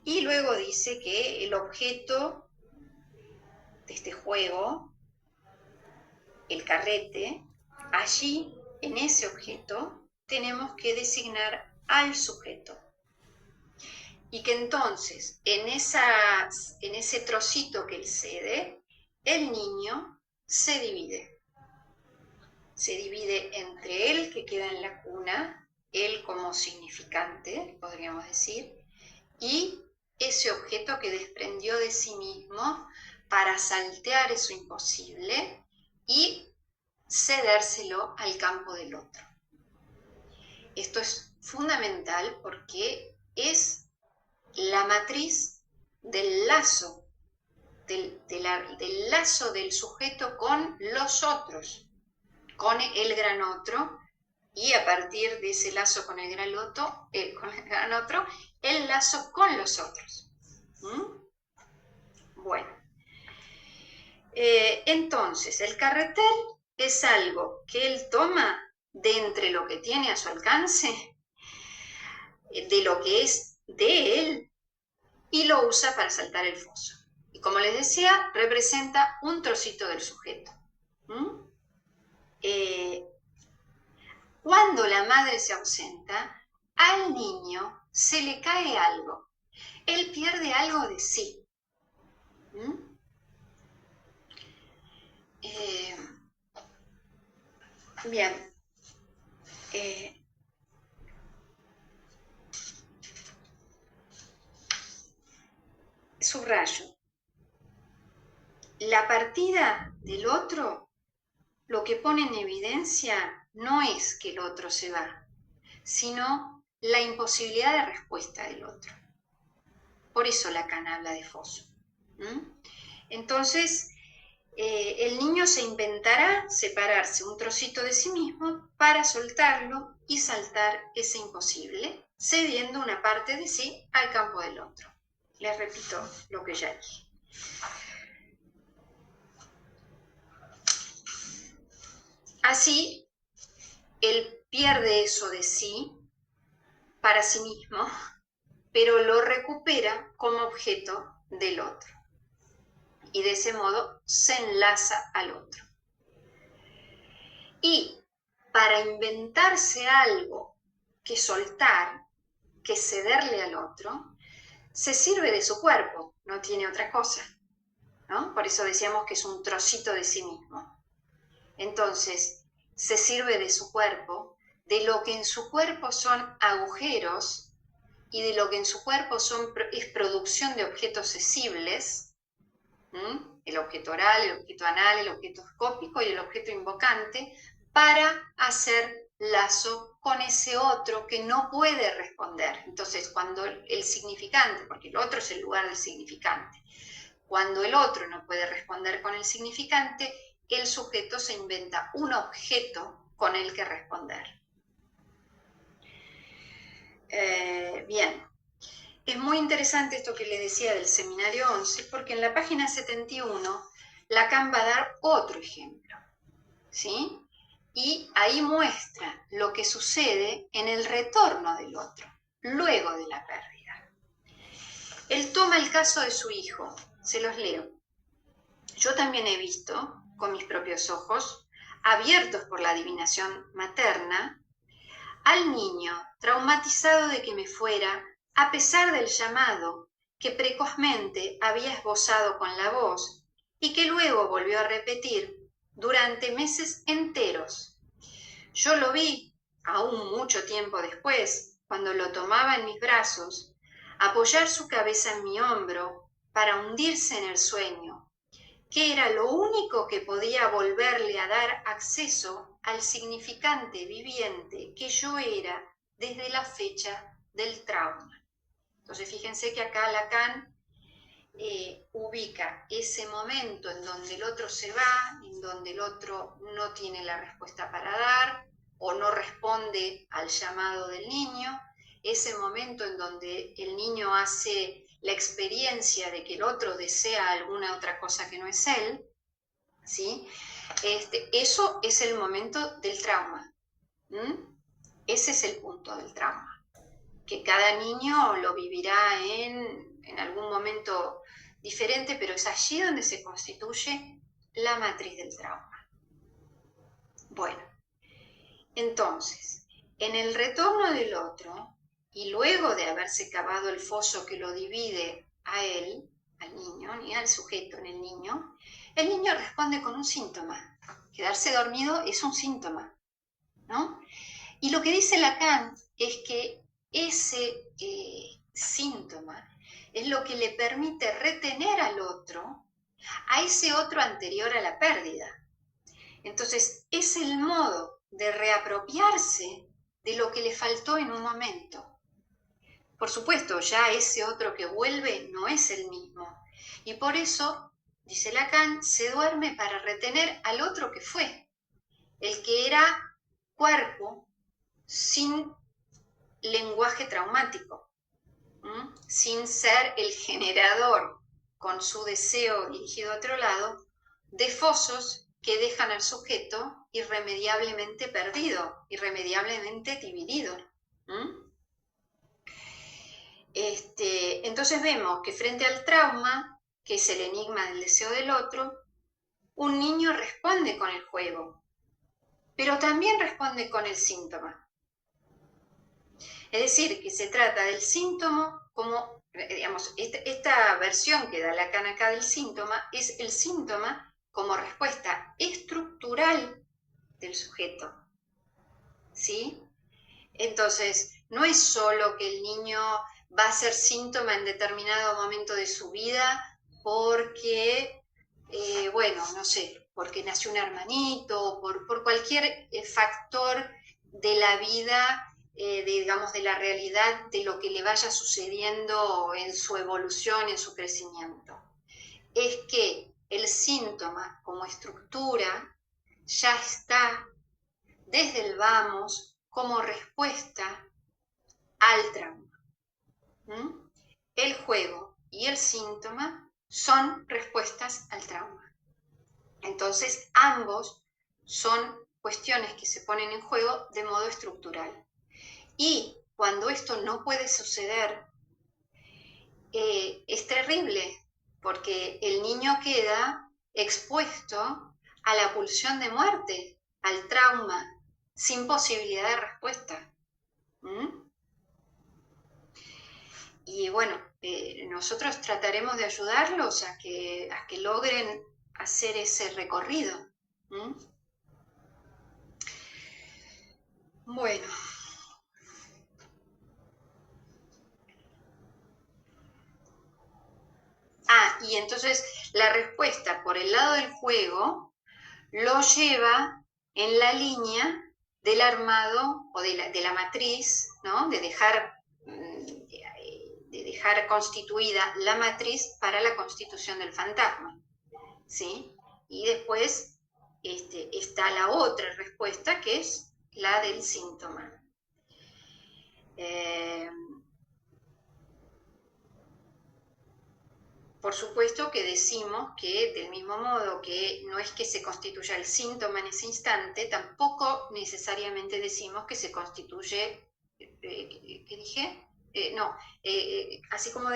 Y luego dice que el objeto de este juego, el carrete, allí, en ese objeto, tenemos que designar al sujeto. Y que entonces, en ese trocito que él cede, el niño se divide. Se divide entre él, que queda en la cuna, él como significante, podríamos decir, y ese objeto que desprendió de sí mismo para saltear eso imposible y cedérselo al campo del otro. Esto es fundamental porque es la matriz del lazo, del lazo del sujeto con los otros, con el gran otro, y a partir de ese lazo con el gran otro, el lazo con los otros. Bueno, entonces el carretel es algo que él toma de entre lo que tiene a su alcance, de lo que es de él, y lo usa para saltar el foso. Y como les decía, representa un trocito del sujeto. Cuando la madre se ausenta, al niño se le cae algo. Él pierde algo de sí. Bien. Subrayo. La partida del otro lo que pone en evidencia no es que el otro se va, sino la imposibilidad de respuesta del otro. Por eso Lacan habla de foso. Entonces, el niño se inventará separarse un trocito de sí mismo para soltarlo y saltar ese imposible, cediendo una parte de sí al campo del otro. Les repito lo que ya dije. Así, él pierde eso de sí para sí mismo, pero lo recupera como objeto del otro. Y de ese modo se enlaza al otro. Y para inventarse algo que soltar, que cederle al otro, se sirve de su cuerpo, no tiene otra cosa, ¿no? Por eso decíamos que es un trocito de sí mismo. Entonces, se sirve de su cuerpo, de lo que en su cuerpo son agujeros y de lo que en su cuerpo es producción de objetos cesibles, el objeto oral, el objeto anal, el objeto escópico y el objeto invocante, para hacer lazo con ese otro que no puede responder. Entonces, cuando el significante, porque el otro es el lugar del significante, cuando el otro no puede responder con el significante, el sujeto se inventa un objeto con el que responder. Bien, es muy interesante esto que les decía del seminario 11, porque en la página 71 Lacan va a dar otro ejemplo, ¿sí? Y ahí muestra lo que sucede en el retorno del otro, luego de la pérdida. Él toma el caso de su hijo, se los leo. Yo también he visto, con mis propios ojos, abiertos por la adivinación materna, al niño traumatizado de que me fuera, a pesar del llamado que precozmente había esbozado con la voz y que luego volvió a repetir durante meses enteros. Yo lo vi, aún mucho tiempo después, cuando lo tomaba en mis brazos, apoyar su cabeza en mi hombro para hundirse en el sueño, que era lo único que podía volverle a dar acceso al significante viviente que yo era desde la fecha del trauma. Entonces fíjense que acá Lacan ubica ese momento en donde el otro se va, en donde el otro no tiene la respuesta para dar o no responde al llamado del niño, ese momento en donde el niño hace la experiencia de que el otro desea alguna otra cosa que no es él, ¿sí? Eso es el momento del trauma. Ese es el punto del trauma. que cada niño lo vivirá en algún momento diferente, pero es allí donde se constituye la matriz del trauma. Bueno, entonces, en el retorno del otro, y luego de haberse cavado el foso que lo divide a él, al niño, ni al sujeto en el niño responde con un síntoma. Quedarse dormido es un síntoma, ¿no? Y lo que dice Lacan es que ese síntoma es lo que le permite retener al otro, a ese otro anterior a la pérdida. Entonces, es el modo de reapropiarse de lo que le faltó en un momento. Por supuesto, ya ese otro que vuelve no es el mismo. Y por eso, dice Lacan, se duerme para retener al otro que fue, el que era cuerpo sin lenguaje traumático, sin ser el generador con su deseo dirigido a otro lado, de fosos que dejan al sujeto irremediablemente perdido, irremediablemente dividido. Entonces vemos que frente al trauma, que es el enigma del deseo del otro, un niño responde con el juego, pero también responde con el síntoma. Es decir, que se trata del síntoma como, digamos, esta versión que da Lacan acá del síntoma es el síntoma como respuesta estructural del sujeto, ¿sí? Entonces, no es solo que el niño va a ser síntoma en determinado momento de su vida porque, bueno, no sé, porque nació un hermanito, por cualquier factor de la vida, digamos, de la realidad, de lo que le vaya sucediendo en su evolución, en su crecimiento. Es que el síntoma como estructura ya está desde el vamos como respuesta al trauma. El juego y el síntoma son respuestas al trauma. Entonces, ambos son cuestiones que se ponen en juego de modo estructural. Y cuando esto no puede suceder, es terrible, porque el niño queda expuesto a la pulsión de muerte, al trauma, sin posibilidad de respuesta. Y bueno, nosotros trataremos de ayudarlos a que logren hacer ese recorrido. Bueno. Y entonces la respuesta por el lado del juego lo lleva en la línea del armado o de la matriz, ¿no? De dejar constituida la matriz para la constitución del fantasma, ¿sí? Y después está la otra respuesta, que es la del síntoma. Por supuesto que decimos que del mismo modo que no es que se constituya el síntoma en ese instante, tampoco necesariamente decimos que se constituye, ¿qué dije? Así como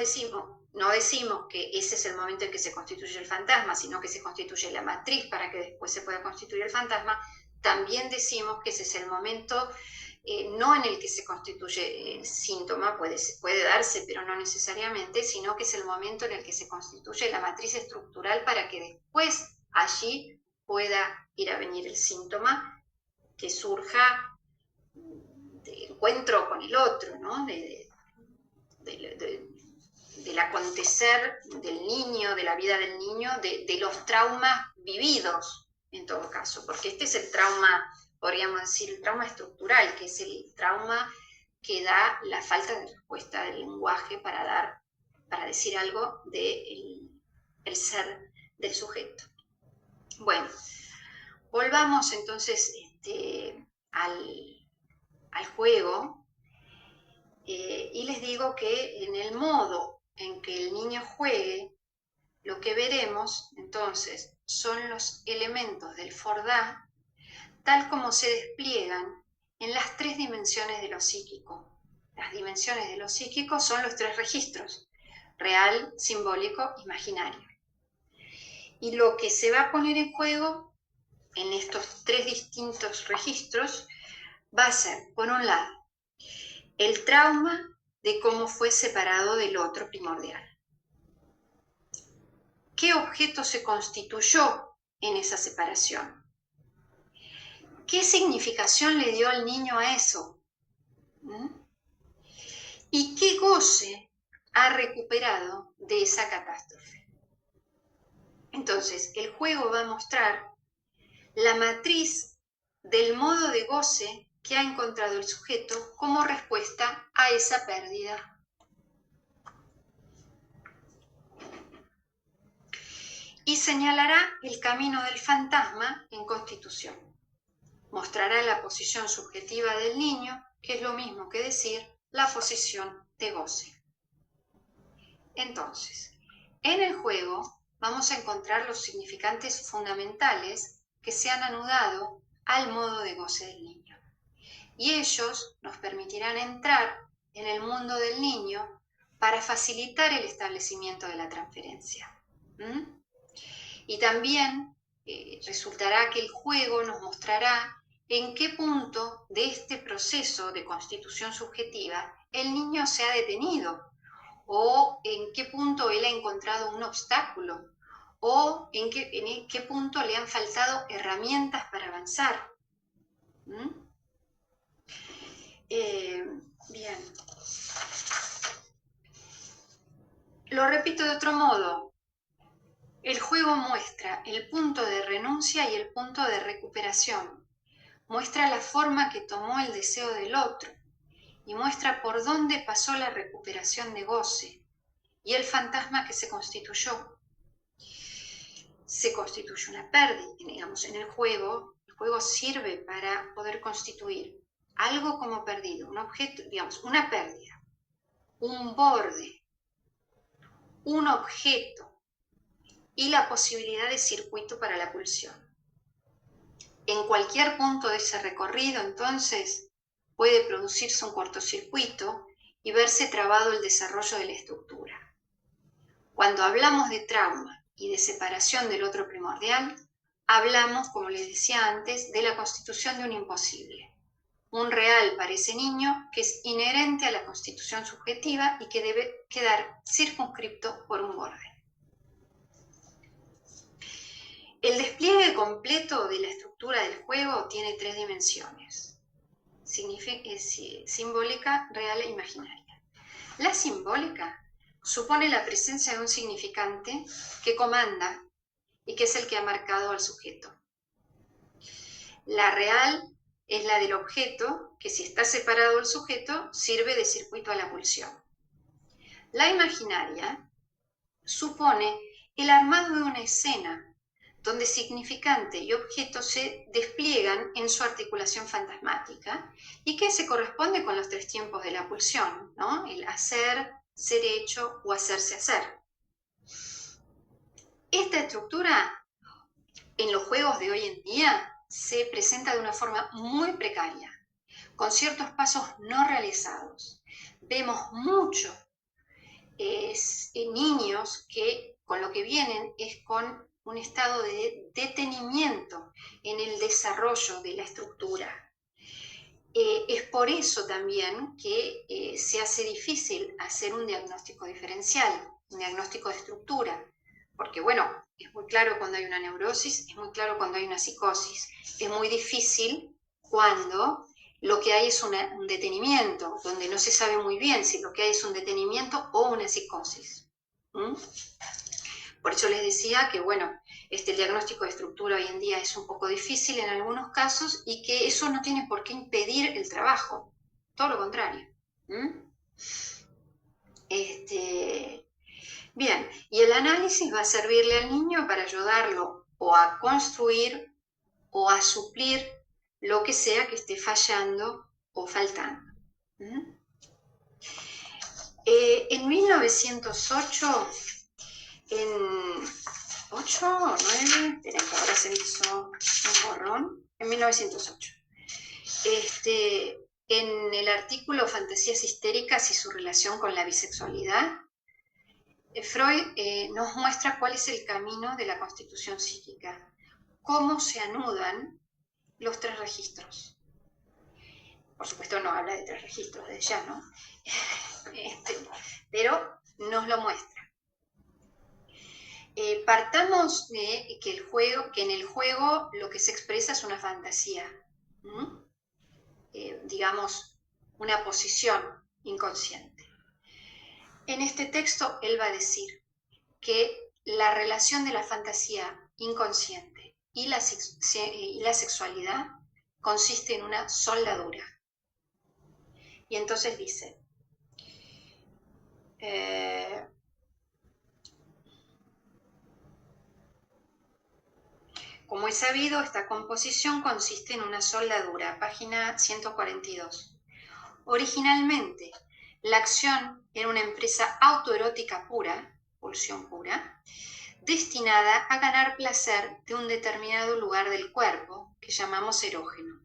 no decimos que ese es el momento en que se constituye el fantasma, sino que se constituye la matriz para que después se pueda constituir el fantasma, también decimos que ese es el momento no en el que se constituye el síntoma, puede darse, pero no necesariamente, sino que es el momento en el que se constituye la matriz estructural para que después allí pueda ir a venir el síntoma que surja del encuentro con el otro, ¿no? Del acontecer del niño, de la vida del niño, de los traumas vividos, en todo caso, porque este es el trauma, podríamos decir, el trauma estructural, que es el trauma que da la falta de respuesta del lenguaje para decir algo del ser del sujeto. Bueno, volvamos entonces al juego, y les digo que en el modo en que el niño juegue, lo que veremos entonces son los elementos del Fordá tal como se despliegan en las 3 dimensiones de lo psíquico, las dimensiones de lo psíquico son los 3 registros: real, simbólico, imaginario. Y lo que se va a poner en juego en estos 3 distintos registros va a ser, por un lado, el trauma de cómo fue separado del otro primordial. ¿Qué objeto se constituyó en esa separación? ¿Qué significación le dio al niño a eso? ¿Y qué goce ha recuperado de esa catástrofe? Entonces, el juego va a mostrar la matriz del modo de goce que ha encontrado el sujeto como respuesta a esa pérdida. Y señalará el camino del fantasma en constitución. Mostrará la posición subjetiva del niño, que es lo mismo que decir la posición de goce. Entonces, en el juego vamos a encontrar los significantes fundamentales que se han anudado al modo de goce del niño. Y ellos nos permitirán entrar en el mundo del niño para facilitar el establecimiento de la transferencia. Y también resultará que el juego nos mostrará en qué punto de este proceso de constitución subjetiva el niño se ha detenido, o en qué punto él ha encontrado un obstáculo, o en qué punto le han faltado herramientas para avanzar. Bien. Lo repito de otro modo. El juego muestra el punto de renuncia y el punto de recuperación. Muestra la forma que tomó el deseo del otro y muestra por dónde pasó la recuperación de goce y el fantasma que se constituyó. Se constituye una pérdida, digamos, en el juego sirve para poder constituir algo como perdido, un objeto, digamos, una pérdida, un borde, un objeto y la posibilidad de circuito para la pulsión. En cualquier punto de ese recorrido, entonces, puede producirse un cortocircuito y verse trabado el desarrollo de la estructura. Cuando hablamos de trauma y de separación del otro primordial, hablamos, como les decía antes, de la constitución de un imposible. Un real para ese niño que es inherente a la constitución subjetiva y que debe quedar circunscripto por un borde. El despliegue completo de la estructura del juego tiene 3 dimensiones: simbólica, real e imaginaria. La simbólica supone la presencia de un significante que comanda y que es el que ha marcado al sujeto. La real es la del objeto, que si está separado del sujeto, sirve de circuito a la pulsión. La imaginaria supone el armado de una escena donde significante y objeto se despliegan en su articulación fantasmática y que se corresponde con los 3 tiempos de la pulsión, ¿no? El hacer, ser hecho o hacerse hacer. Esta estructura en los juegos de hoy en día se presenta de una forma muy precaria, con ciertos pasos no realizados. Vemos muchos niños que con lo que vienen es con un estado de detenimiento en el desarrollo de la estructura. Es por eso también que se hace difícil hacer un diagnóstico diferencial, un diagnóstico de estructura, porque bueno, es muy claro cuando hay una neurosis, es muy claro cuando hay una psicosis, es muy difícil cuando lo que hay es un detenimiento, donde no se sabe muy bien si lo que hay es un detenimiento o una psicosis. Por eso les decía que, bueno, el diagnóstico de estructura hoy en día es un poco difícil en algunos casos y que eso no tiene por qué impedir el trabajo, todo lo contrario. Bien, y el análisis va a servirle al niño para ayudarlo o a construir o a suplir lo que sea que esté fallando o faltando. En 1908, en 8 o 9, esperen que ahora se me hizo un borrón, en 1908, en el artículo Fantasías histéricas y su relación con la bisexualidad, Freud nos muestra cuál es el camino de la constitución psíquica, cómo se anudan los tres registros. Por supuesto no habla de tres registros de ya, ¿no? Pero nos lo muestra. Partamos de que en el juego lo que se expresa es una fantasía, digamos, una posición inconsciente. En este texto él va a decir que la relación de la fantasía inconsciente y la sexualidad consiste en una soldadura. Y entonces dice, como es sabido, esta composición consiste en una soldadura, página 142. Originalmente, la acción era una empresa autoerótica pura, pulsión pura, destinada a ganar placer de un determinado lugar del cuerpo, que llamamos erógeno.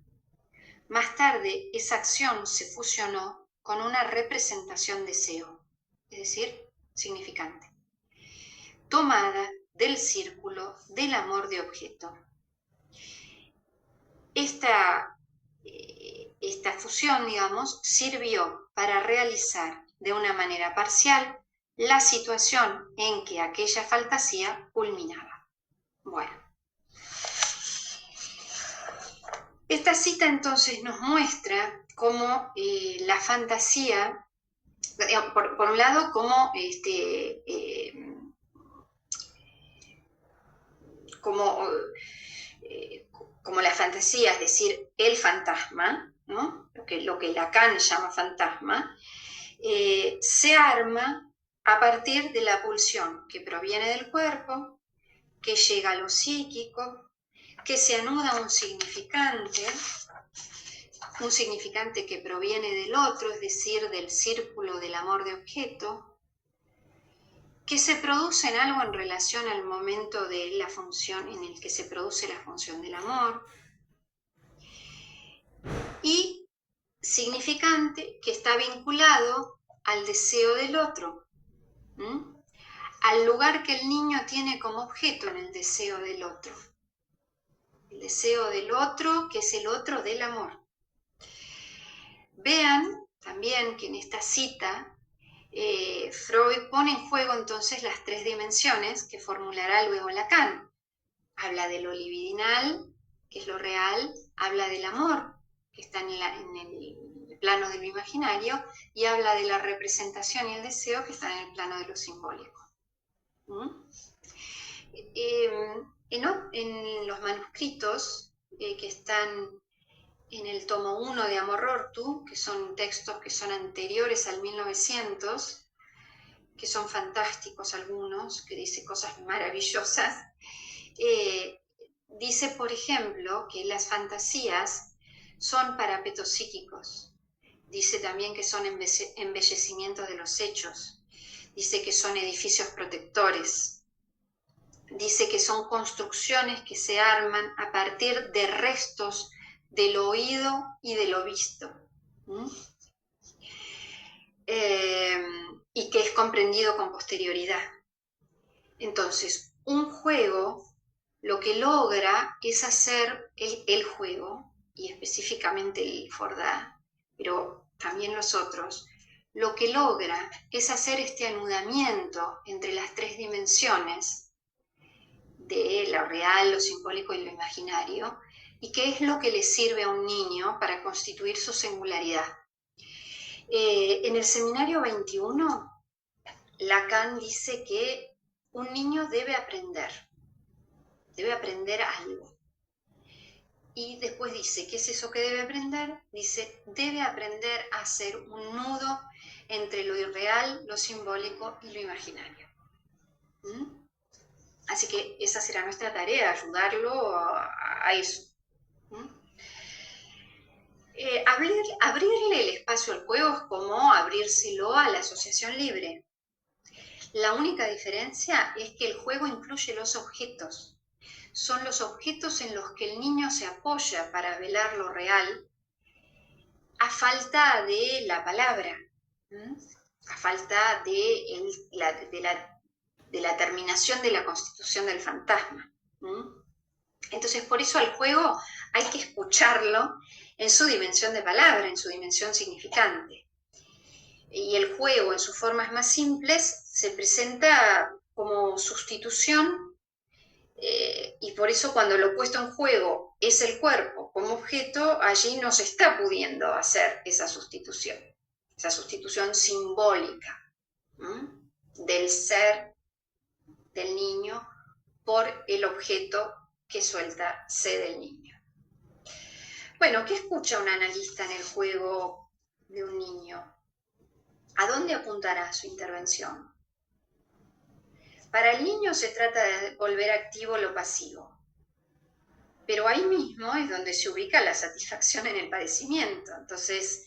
Más tarde, esa acción se fusionó con una representación deseo, es decir, significante, tomada del círculo del amor de objeto. Esta fusión, digamos, sirvió para realizar de una manera parcial la situación en que aquella fantasía culminaba. Bueno, esta cita entonces nos muestra cómo la fantasía, por un lado, cómo la fantasía, es decir, el fantasma, ¿no? lo que Lacan llama fantasma, se arma a partir de la pulsión que proviene del cuerpo, que llega a lo psíquico, que se anuda a un significante que proviene del otro, es decir, del círculo del amor de objeto, que se produce en algo en relación al momento de la función en el que se produce la función del amor, y significante que está vinculado al deseo del otro, al lugar que el niño tiene como objeto en el deseo del otro. El deseo del otro, que es el otro del amor. Vean también que en esta cita Freud pone en juego entonces las tres dimensiones que formulará luego Lacan. Habla de lo libidinal, que es lo real, habla del amor, que está en el plano de lo imaginario, y habla de la representación y el deseo, que está en el plano de lo simbólico. En los manuscritos que están en el tomo 1 de Amor-Rortu, que son textos que son anteriores al 1900, que son fantásticos algunos, que dice cosas maravillosas, dice, por ejemplo, que las fantasías son parapetos psíquicos. Dice también que son embellecimientos de los hechos. Dice que son edificios protectores. Dice que son construcciones que se arman a partir de restos de lo oído y de lo visto. Y que es comprendido con posterioridad. Entonces, un juego lo que logra es hacer el juego, y específicamente el Fordá, pero también los otros, lo que logra es hacer este anudamiento entre las tres dimensiones de lo real, lo simbólico y lo imaginario, y que es lo que le sirve a un niño para constituir su singularidad. En el seminario 21, Lacan dice que un niño debe aprender algo. Y después dice, ¿qué es eso que debe aprender? Dice, debe aprender a hacer un nudo entre lo irreal, lo simbólico y lo imaginario. Así que esa será nuestra tarea, ayudarlo a eso. Abrirle el espacio al juego es como abrírselo a la asociación libre. La única diferencia es que el juego incluye los objetos. Son los objetos en los que el niño se apoya para velar lo real, a falta de la palabra, a falta de la terminación de la constitución del fantasma. Entonces, por eso al juego hay que escucharlo en su dimensión de palabra, en su dimensión significante. Y el juego, en sus formas más simples, se presenta como sustitución, y por eso cuando lo puesto en juego es el cuerpo como objeto, allí no se está pudiendo hacer esa sustitución simbólica del ser del niño por el objeto que suelta C del niño. Bueno, ¿qué escucha un analista en el juego de un niño? ¿A dónde apuntará su intervención? Para el niño se trata de volver activo lo pasivo, pero ahí mismo es donde se ubica la satisfacción en el padecimiento. Entonces,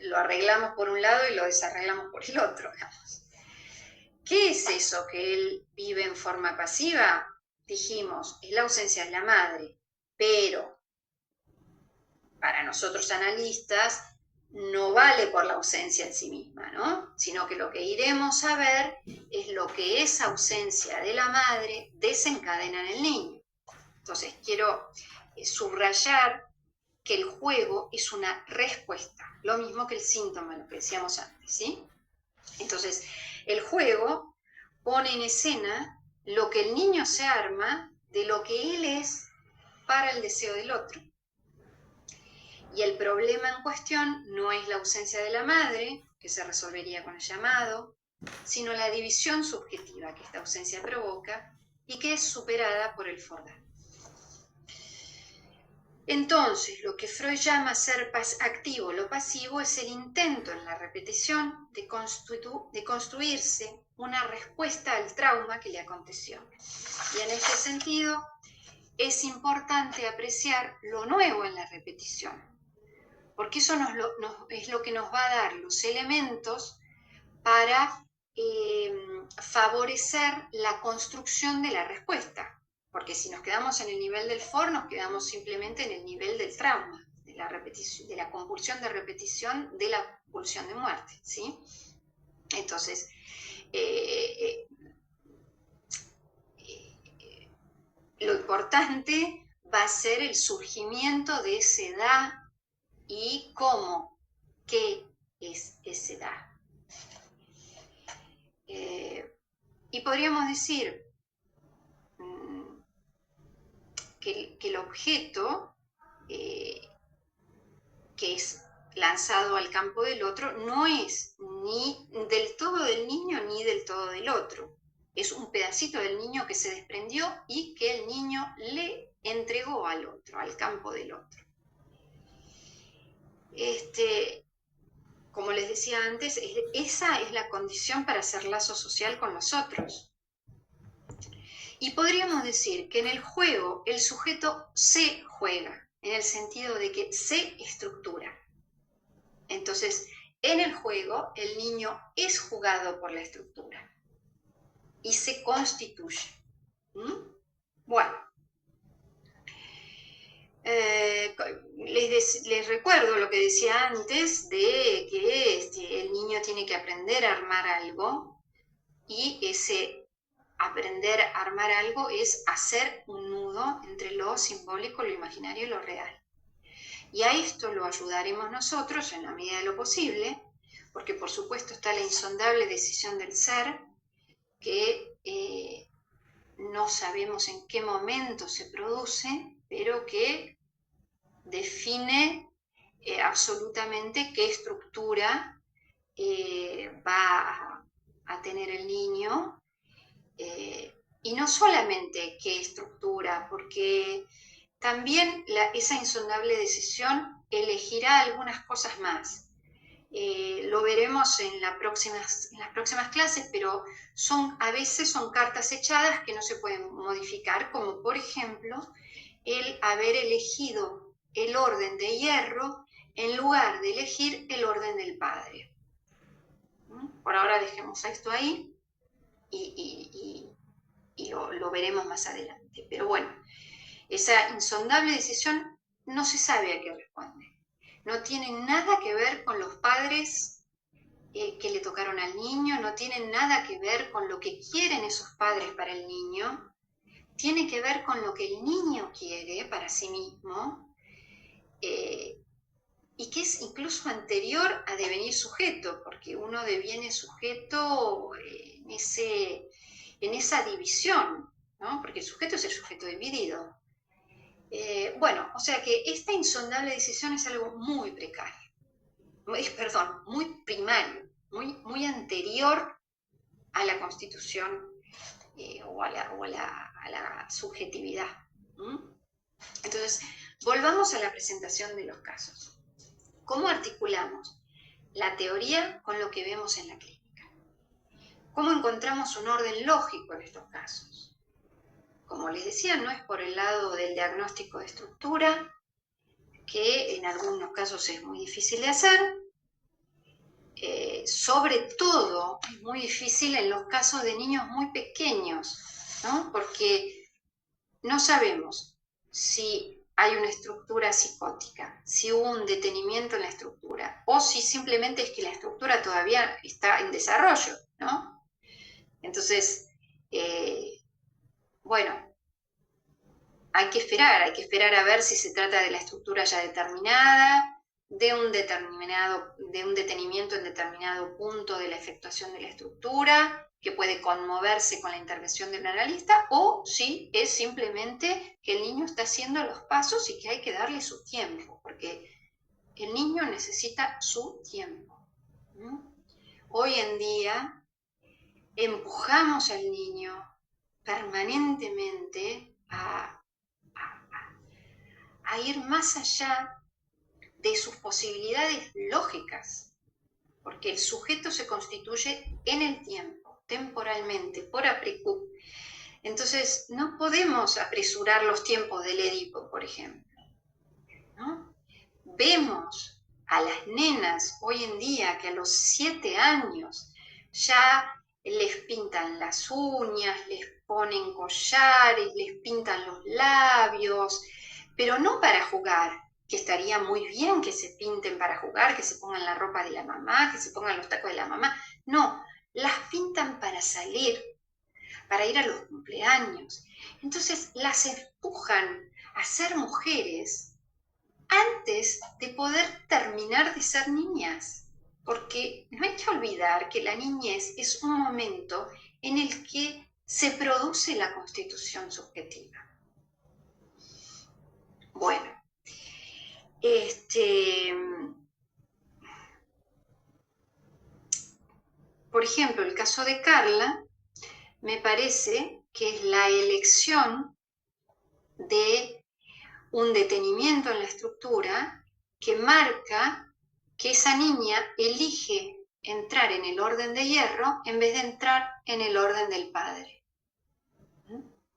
lo arreglamos por un lado y lo desarreglamos por el otro, digamos. ¿Qué es eso que él vive en forma pasiva? Dijimos, es la ausencia de la madre, pero para nosotros analistas no vale por la ausencia en sí misma, ¿no? Sino que lo que iremos a ver es lo que esa ausencia de la madre desencadena en el niño. Entonces, quiero subrayar que el juego es una respuesta, lo mismo que el síntoma, lo que decíamos antes, ¿sí? Entonces, el juego pone en escena lo que el niño se arma de lo que él es para el deseo del otro. Y el problema en cuestión no es la ausencia de la madre, que se resolvería con el llamado, sino la división subjetiva que esta ausencia provoca y que es superada por el Fordán. Entonces, lo que Freud llama ser activo, lo pasivo, es el intento en la repetición de construirse una respuesta al trauma que le aconteció. Y en este sentido, es importante apreciar lo nuevo en la repetición, porque eso es lo que nos va a dar los elementos para favorecer la construcción de la respuesta. Porque si nos quedamos en el nivel del for, nos quedamos simplemente en el nivel del trauma, de la compulsión de repetición, de la pulsión de muerte, ¿sí? Entonces, lo importante va a ser el surgimiento de ese da y cómo, qué es ese da. Y podríamos decir que el objeto que es lanzado al campo del otro no es ni del todo del niño ni del todo del otro. Es un pedacito del niño que se desprendió y que el niño le entregó al otro, al campo del otro. Como les decía antes, esa es la condición para hacer lazo social con los otros. Y podríamos decir que en el juego el sujeto se juega, en el sentido de que se estructura. Entonces, en el juego el niño es jugado por la estructura y se constituye. Bueno, les recuerdo lo que decía antes de que el niño tiene que aprender a armar algo, y ese aprender a armar algo es hacer un nudo entre lo simbólico, lo imaginario y lo real. Y a esto lo ayudaremos nosotros en la medida de lo posible, porque por supuesto está la insondable decisión del ser, que no sabemos en qué momento se produce, pero que define absolutamente qué estructura va a tener el niño. Y no solamente qué estructura, porque también esa insondable decisión elegirá algunas cosas más. Lo veremos en las próximas clases, pero a veces son cartas echadas que no se pueden modificar, como por ejemplo el haber elegido el orden de hierro en lugar de elegir el orden del padre. Por ahora dejemos esto ahí y lo veremos más adelante. Pero bueno, esa insondable decisión no se sabe a qué responde. No tiene nada que ver con los padres que le tocaron al niño, no tiene nada que ver con lo que quieren esos padres para el niño, tiene que ver con lo que el niño quiere para sí mismo, y que es incluso anterior a devenir sujeto, porque uno deviene sujeto en esa división, ¿no? Porque el sujeto es el sujeto dividido. Bueno, o sea que esta insondable decisión es algo muy precario, muy primario, muy anterior a la constitución o a la subjetividad. Entonces, volvamos a la presentación de los casos. ¿Cómo articulamos la teoría con lo que vemos en la clínica? ¿Cómo encontramos un orden lógico en estos casos? Como les decía, no es por el lado del diagnóstico de estructura, que en algunos casos es muy difícil de hacer. Sobre todo es muy difícil en los casos de niños muy pequeños, ¿no? Porque no sabemos si hay una estructura psicótica, si hubo un detenimiento en la estructura, o si simplemente es que la estructura todavía está en desarrollo, ¿no? Entonces, bueno, hay que esperar a ver si se trata de la estructura ya determinada, de un detenimiento en determinado punto de la efectuación de la estructura, que puede conmoverse con la intervención del analista, o si es simplemente que el niño está haciendo los pasos y que hay que darle su tiempo, porque el niño necesita su tiempo. Hoy en día empujamos al niño permanentemente a ir más allá de sus posibilidades lógicas, porque el sujeto se constituye en el tiempo, temporalmente, por aprecu. Entonces, no podemos apresurar los tiempos del Edipo, por ejemplo, ¿no? Vemos a las nenas hoy en día que a los 7 años ya les pintan las uñas, les ponen collares, les pintan los labios, pero no para jugar, que estaría muy bien que se pinten para jugar, que se pongan la ropa de la mamá, que se pongan los tacos de la mamá. No, las pintan para salir, para ir a los cumpleaños. Entonces las empujan a ser mujeres antes de poder terminar de ser niñas. Porque no hay que olvidar que la niñez es un momento en el que se produce la constitución subjetiva. Bueno, por ejemplo, el caso de Carla, me parece que es la elección de un detenimiento en la estructura que marca que esa niña elige entrar en el orden de hierro en vez de entrar en el orden del padre.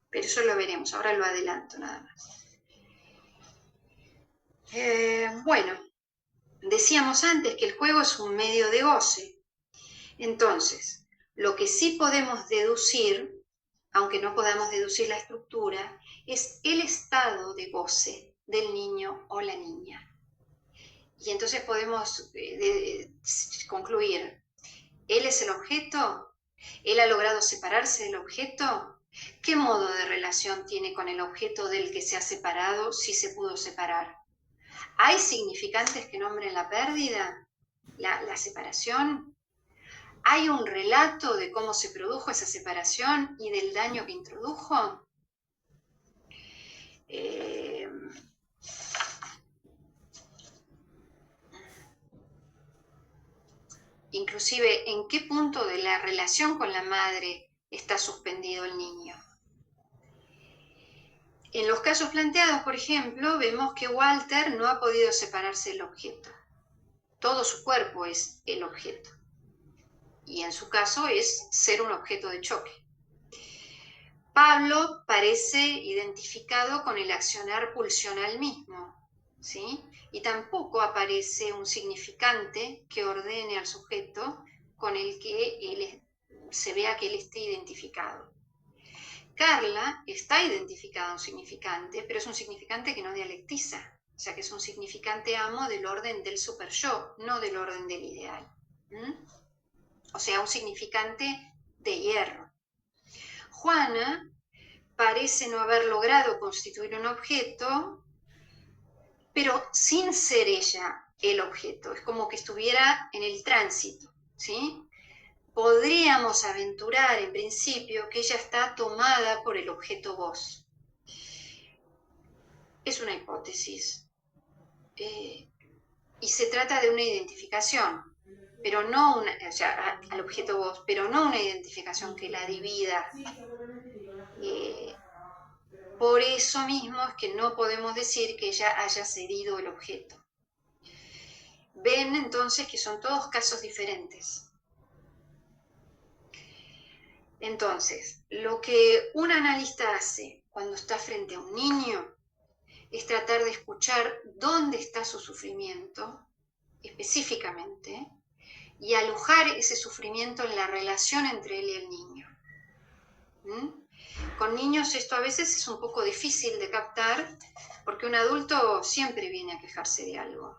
Pero eso lo veremos, ahora lo adelanto nada más. Bueno, decíamos antes que el juego es un medio de goce. Entonces, lo que sí podemos deducir, aunque no podamos deducir la estructura, es el estado de goce del niño o la niña. Y entonces podemos concluir, ¿él es el objeto? ¿Él ha logrado separarse del objeto? ¿Qué modo de relación tiene con el objeto del que se ha separado, si se pudo separar? ¿Hay significantes que nombren la pérdida, la separación? ¿Hay un relato de cómo se produjo esa separación y del daño que introdujo? Inclusive, ¿en qué punto de la relación con la madre está suspendido el niño? En los casos planteados, por ejemplo, vemos que Walter no ha podido separarse del objeto. Todo su cuerpo es el objeto. Y en su caso es ser un objeto de choque. Pablo parece identificado con el accionar pulsional mismo, ¿sí? Y tampoco aparece un significante que ordene al sujeto con el que se vea que él esté identificado. Carla está identificada a un significante, pero es un significante que no dialectiza. O sea que es un significante amo del orden del super yo, no del orden del ideal. O sea, un significante de hierro. Juana parece no haber logrado constituir un objeto, pero sin ser ella el objeto. Es como que estuviera en el tránsito, ¿sí? Podríamos aventurar en principio que ella está tomada por el objeto vos. Es una hipótesis. Y se trata de una identificación, pero no una, o sea, al objeto vos, pero no una identificación que la divida. Por eso mismo es que no podemos decir que ella haya cedido el objeto. Ven entonces que son todos casos diferentes. Entonces, lo que un analista hace cuando está frente a un niño es tratar de escuchar dónde está su sufrimiento específicamente y alojar ese sufrimiento en la relación entre él y el niño. Con niños esto a veces es un poco difícil de captar porque un adulto siempre viene a quejarse de algo,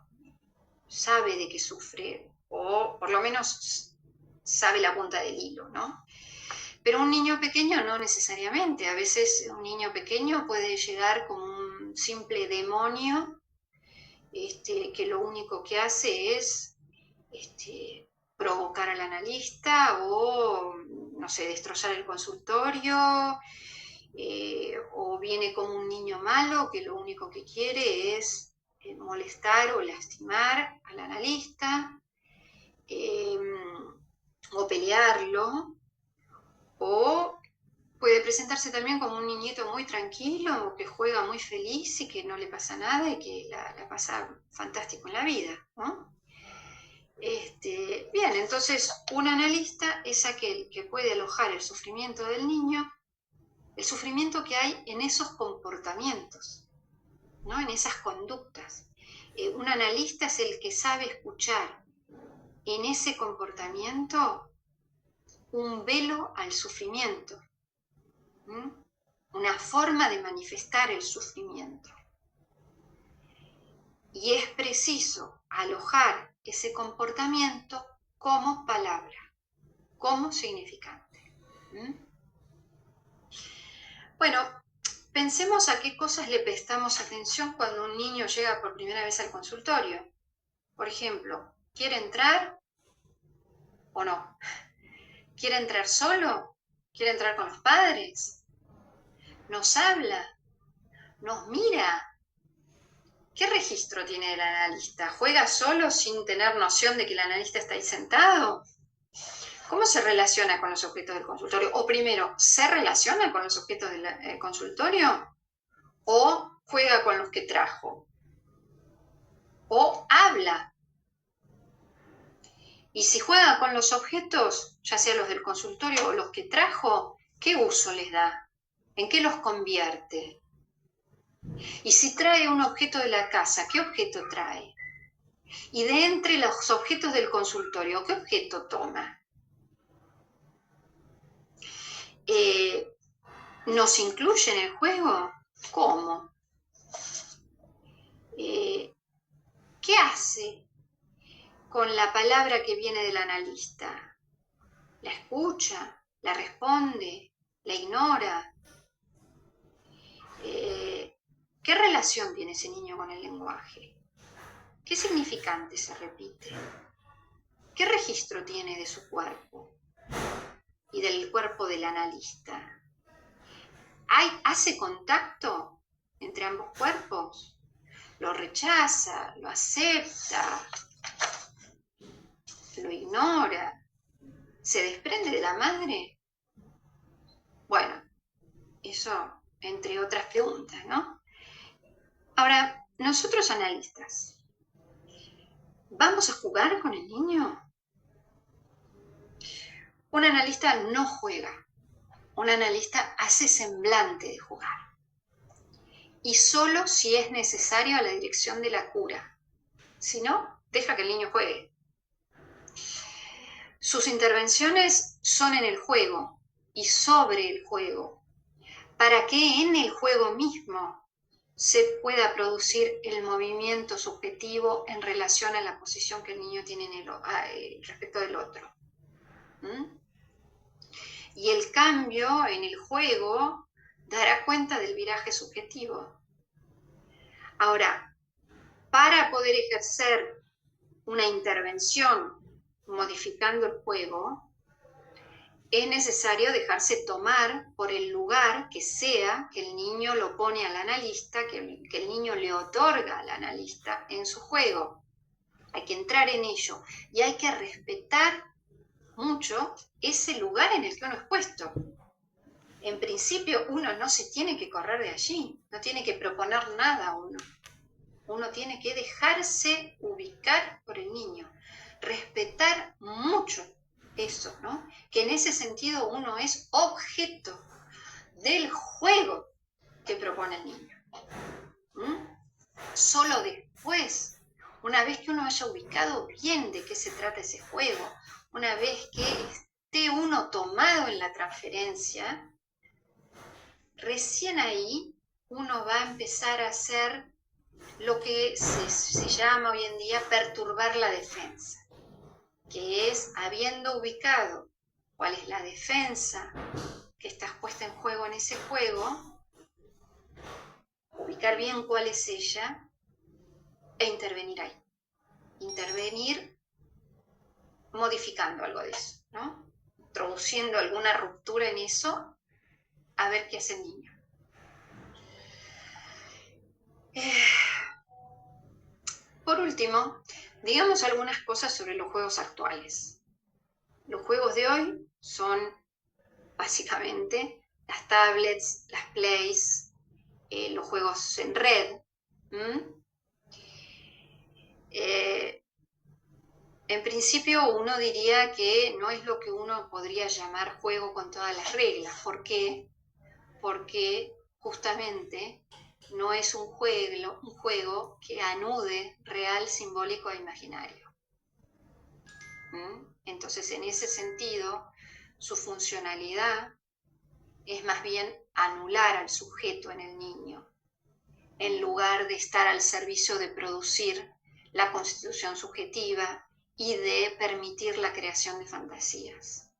sabe de qué sufre o por lo menos sabe la punta del hilo, ¿no? Pero un niño pequeño no necesariamente. A veces un niño pequeño puede llegar como un simple demonio que lo único que hace es provocar al analista o, no sé, destrozar el consultorio, o viene como un niño malo que lo único que quiere es molestar o lastimar al analista, o pelearlo, o puede presentarse también como un niñito muy tranquilo, que juega muy feliz y que no le pasa nada y que la pasa fantástico en la vida, ¿no? Bien, entonces un analista es aquel que puede alojar el sufrimiento del niño, el sufrimiento que hay en esos comportamientos, ¿no? En esas conductas. Un analista es el que sabe escuchar en ese comportamiento un velo al sufrimiento, una forma de manifestar el sufrimiento. Y es preciso alojar ese comportamiento como palabra, como significante. Bueno, pensemos a qué cosas le prestamos atención cuando un niño llega por primera vez al consultorio. Por ejemplo, ¿quiere entrar o no? ¿Quiere entrar solo? ¿Quiere entrar con los padres? ¿Nos habla? ¿Nos mira? ¿Qué registro tiene el analista? ¿Juega solo sin tener noción de que el analista está ahí sentado? ¿Cómo se relaciona con los objetos del consultorio? O primero, ¿se relaciona con los objetos del consultorio? ¿O juega con los que trajo? ¿O habla? Y si juega con los objetos, ya sea los del consultorio o los que trajo, ¿qué uso les da? ¿En qué los convierte? Y si trae un objeto de la casa, ¿qué objeto trae? Y de entre los objetos del consultorio, ¿qué objeto toma? ¿Nos incluye en el juego? ¿Cómo? ¿Qué hace con la palabra que viene del analista? ¿La escucha? ¿La responde? ¿La ignora? ¿Qué relación tiene ese niño con el lenguaje? ¿Qué significante se repite? ¿Qué registro tiene de su cuerpo y del cuerpo del analista? ¿Hace contacto entre ambos cuerpos? ¿Lo rechaza? ¿Lo acepta? ¿Lo ignora? ¿Se desprende de la madre? Bueno, eso entre otras preguntas, ¿no? Ahora, nosotros analistas, ¿vamos a jugar con el niño? Un analista no juega, un analista hace semblante de jugar. Y solo si es necesario a la dirección de la cura. Si no, deja que el niño juegue. Sus intervenciones son en el juego y sobre el juego, para que en el juego mismo se pueda producir el movimiento subjetivo en relación a la posición que el niño tiene respecto del otro. Y el cambio en el juego dará cuenta del viraje subjetivo. Ahora, para poder ejercer una intervención modificando el juego, es necesario dejarse tomar por el lugar que sea que el niño lo pone al analista, que el niño le otorga al analista en su juego. Hay que entrar en ello y hay que respetar mucho ese lugar en el que uno es puesto. En principio uno no se tiene que correr de allí, no tiene que proponer nada a uno. Uno tiene que dejarse ubicar por el niño, respetar mucho eso, ¿no? Que en ese sentido uno es objeto del juego que propone el niño. Solo después, una vez que uno haya ubicado bien de qué se trata ese juego, una vez que esté uno tomado en la transferencia, recién ahí uno va a empezar a hacer lo que se llama hoy en día perturbar la defensa, que es, habiendo ubicado cuál es la defensa que está puesta en juego en ese juego, ubicar bien cuál es ella e intervenir ahí. Intervenir modificando algo de eso, ¿no? Introduciendo alguna ruptura en eso, a ver qué hace el niño. Por último, digamos algunas cosas sobre los juegos actuales. Los juegos de hoy son básicamente las tablets, las plays, los juegos en red. En principio uno diría que no es lo que uno podría llamar juego con todas las reglas. ¿Por qué? Porque justamente no es un juego que anude real, simbólico e imaginario. Entonces, en ese sentido, su funcionalidad es más bien anular al sujeto en el niño, en lugar de estar al servicio de producir la constitución subjetiva y de permitir la creación de fantasías.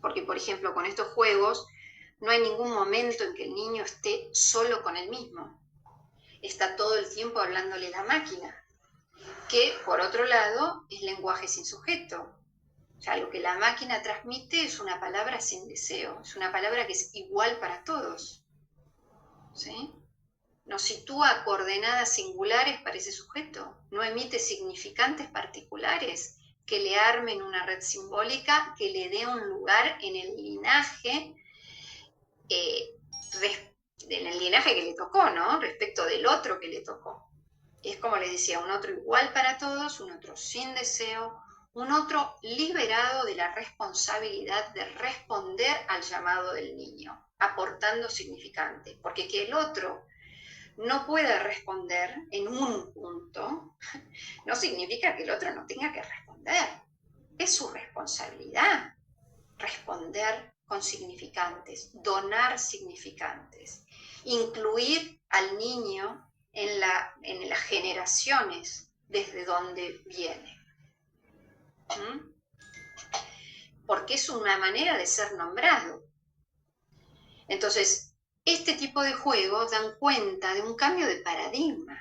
Porque, por ejemplo, con estos juegos no hay ningún momento en que el niño esté solo con él mismo. Está todo el tiempo hablándole la máquina, que, por otro lado, es lenguaje sin sujeto. O sea, lo que la máquina transmite es una palabra sin deseo, es una palabra que es igual para todos. ¿Sí? Nos sitúa coordenadas singulares para ese sujeto, no emite significantes particulares que le armen una red simbólica, que le dé un lugar en el linaje, que le tocó, ¿no? Respecto del otro que le tocó. Es como les decía, un otro igual para todos, un otro sin deseo, un otro liberado de la responsabilidad de responder al llamado del niño, aportando significantes, porque que el otro no pueda responder en un punto, no significa que el otro no tenga que responder. Es su responsabilidad responder con significantes, donar significantes, incluir al niño en las generaciones desde donde viene. Porque es una manera de ser nombrado. Entonces, este tipo de juegos dan cuenta de un cambio de paradigma,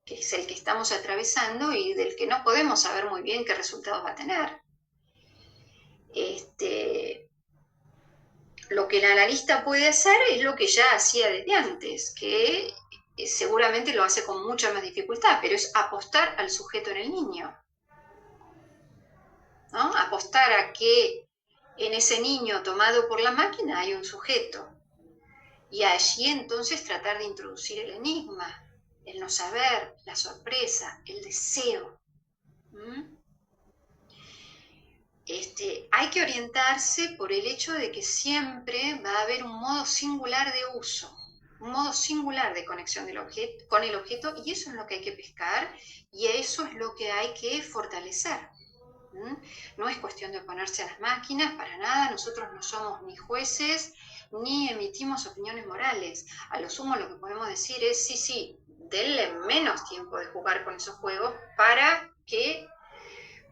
que es el que estamos atravesando y del que no podemos saber muy bien qué resultados va a tener. Lo que el analista puede hacer es lo que ya hacía desde antes, que seguramente lo hace con mucha más dificultad, pero es apostar al sujeto en el niño, ¿no? Apostar a que en ese niño tomado por la máquina hay un sujeto. Y allí entonces tratar de introducir el enigma, el no saber, la sorpresa, el deseo. Hay que orientarse por el hecho de que siempre va a haber un modo singular de uso, un modo singular de conexión con el objeto, y eso es lo que hay que pescar y eso es lo que hay que fortalecer. No es cuestión de oponerse a las máquinas, para nada. Nosotros no somos ni jueces ni emitimos opiniones morales. A lo sumo lo que podemos decir es, sí, denle menos tiempo de jugar con esos juegos para que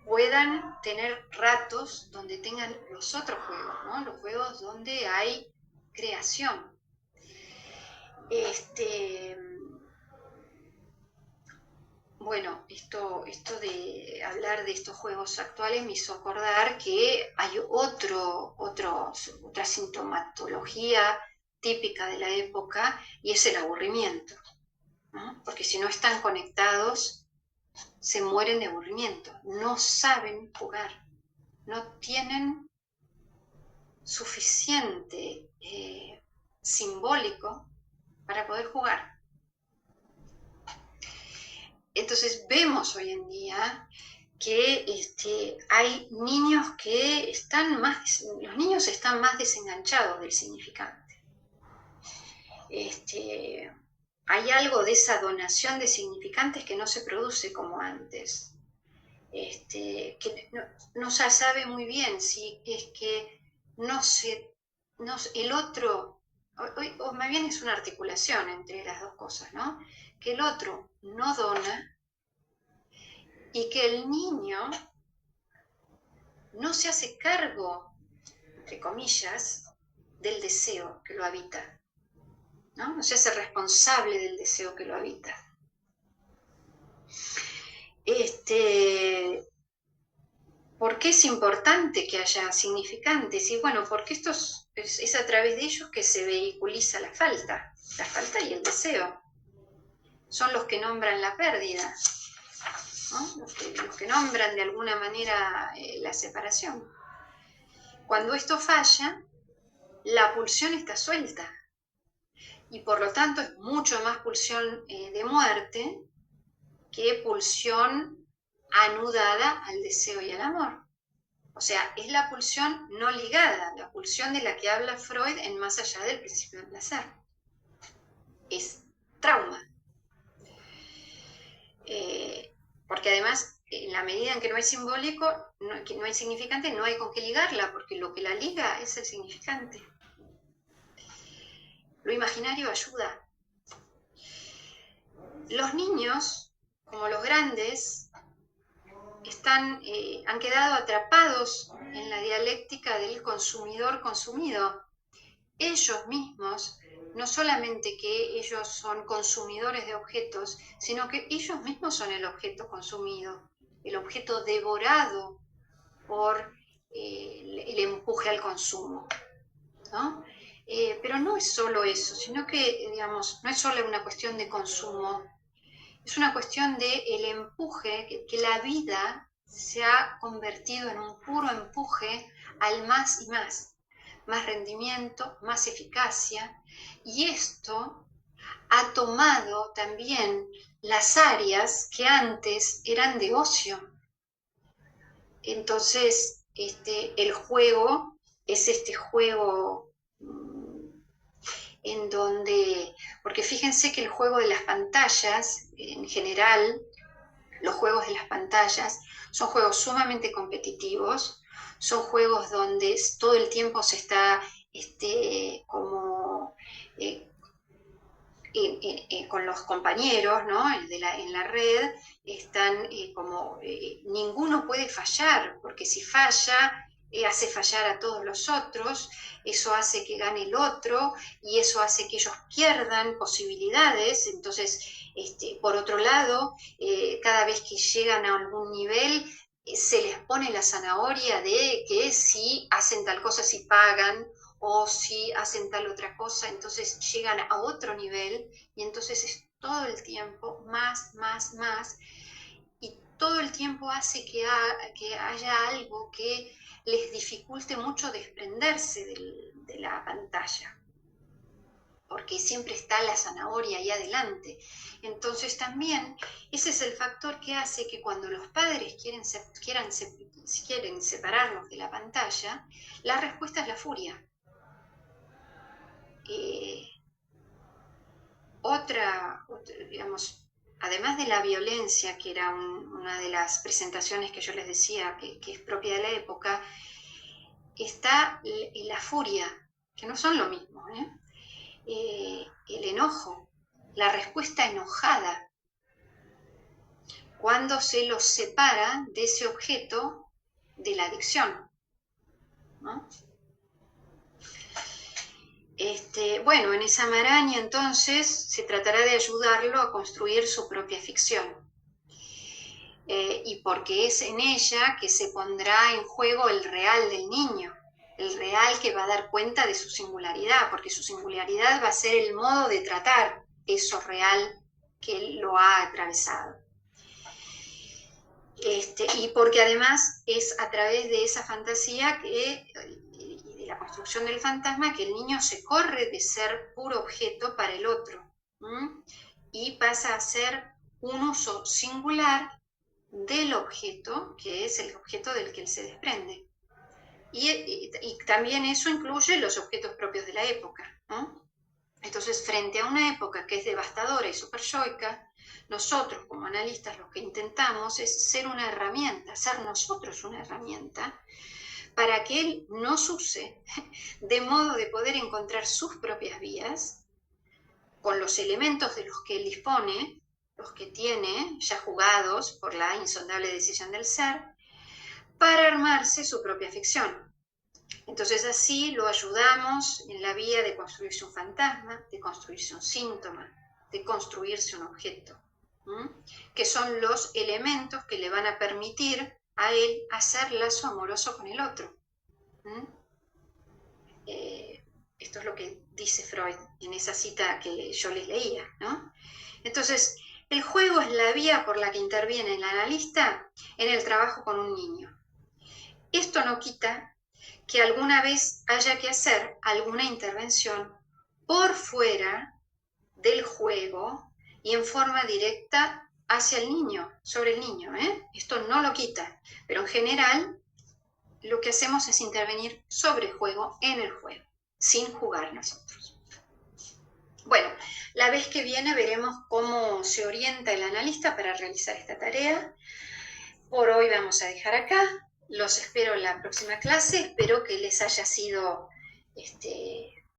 puedan tener ratos donde tengan los otros juegos, ¿no? Los juegos donde hay creación. Bueno, esto de hablar de estos juegos actuales me hizo acordar que hay otra sintomatología típica de la época, y es el aburrimiento, ¿no? Porque si no están conectados, se mueren de aburrimiento, no saben jugar, no tienen suficiente simbólico para poder jugar. Entonces vemos hoy en día que hay niños que los niños están más desenganchados del significante. Hay algo de esa donación de significantes que no se produce como antes. Que no se sabe muy bien si es que el otro, o más bien es una articulación entre las dos cosas, ¿no? Que el otro no dona y que el niño no se hace cargo, entre comillas, del deseo que lo habita, ¿no? No se hace responsable del deseo que lo habita. ¿Por qué es importante que haya significantes? Y bueno, porque es a través de ellos que se vehiculiza la falta y el deseo. Son los que nombran la pérdida, ¿no? Los que nombran de alguna manera la separación. Cuando esto falla, la pulsión está suelta, y por lo tanto es mucho más pulsión de muerte que pulsión anudada al deseo y al amor. O sea, es la pulsión no ligada, la pulsión de la que habla Freud en Más allá del principio del placer. Es trauma. Porque además, en la medida en que no hay simbólico, que no hay significante, no hay con qué ligarla, porque lo que la liga es el significante. Lo imaginario ayuda. Los niños, como los grandes, han quedado atrapados en la dialéctica del consumidor-consumido. Ellos mismos, no solamente que ellos son consumidores de objetos, sino que ellos mismos son el objeto consumido, el objeto devorado por el empuje al consumo, ¿no? Pero no es solo eso, sino que, digamos, no es solo una cuestión de consumo, es una cuestión de el empuje, que la vida se ha convertido en un puro empuje al más y más rendimiento, más eficacia, y esto ha tomado también las áreas que antes eran de ocio. Entonces, el juego es este juego en donde, porque fíjense que el juego de las pantallas, en general, los juegos de las pantallas son juegos sumamente competitivos, son juegos donde todo el tiempo se está con los compañeros, ¿no? En la red, están ninguno puede fallar, porque si falla, hace fallar a todos los otros, eso hace que gane el otro, y eso hace que ellos pierdan posibilidades. Entonces, por otro lado, cada vez que llegan a algún nivel, se les pone la zanahoria de que si hacen tal cosa, si pagan, o si hacen tal otra cosa, entonces llegan a otro nivel, y entonces es todo el tiempo más, y todo el tiempo hace que haya algo que les dificulte mucho desprenderse de la pantalla, porque siempre está la zanahoria ahí adelante. Entonces también ese es el factor que hace que cuando los padres quieren separarnos de la pantalla, la respuesta es la furia. Digamos, además de la violencia, que era una de las presentaciones que yo les decía que es propia de la época, está la furia. que no son lo mismo, el enojo, la respuesta enojada, cuando se los separa de ese objeto de la adicción, ¿no? Bueno, en esa maraña entonces se tratará de ayudarlo a construir su propia ficción. Y porque es en ella que se pondrá en juego el real del niño, el real que va a dar cuenta de su singularidad, porque su singularidad va a ser el modo de tratar eso real que lo ha atravesado. Y porque además es a través de esa fantasía y de la construcción del fantasma que el niño se corre de ser puro objeto para el otro, y pasa a ser un uso singular del objeto, que es el objeto del que él se desprende. Y también eso incluye los objetos propios de la época, ¿no? Entonces, frente a una época que es devastadora y superyoica, nosotros como analistas lo que intentamos es ser una herramienta, ser nosotros una herramienta, para que él nos use de modo de poder encontrar sus propias vías, con los elementos de los que él dispone, los que tiene ya jugados por la insondable decisión del ser, para armarse su propia ficción. Entonces así lo ayudamos en la vía de construirse un fantasma, de construirse un síntoma, de construirse un objeto, que son los elementos que le van a permitir a él hacer lazo amoroso con el otro. Esto es lo que dice Freud en esa cita que yo les leía, ¿no? Entonces, el juego es la vía por la que interviene el analista en el trabajo con un niño. Esto no quita que alguna vez haya que hacer alguna intervención por fuera del juego y en forma directa hacia el niño, sobre el niño, Esto no lo quita, pero en general lo que hacemos es intervenir sobre el juego, en el juego, sin jugar nosotros. Bueno, la vez que viene veremos cómo se orienta el analista para realizar esta tarea. Por hoy vamos a dejar acá. Los espero en la próxima clase. Espero que les haya sido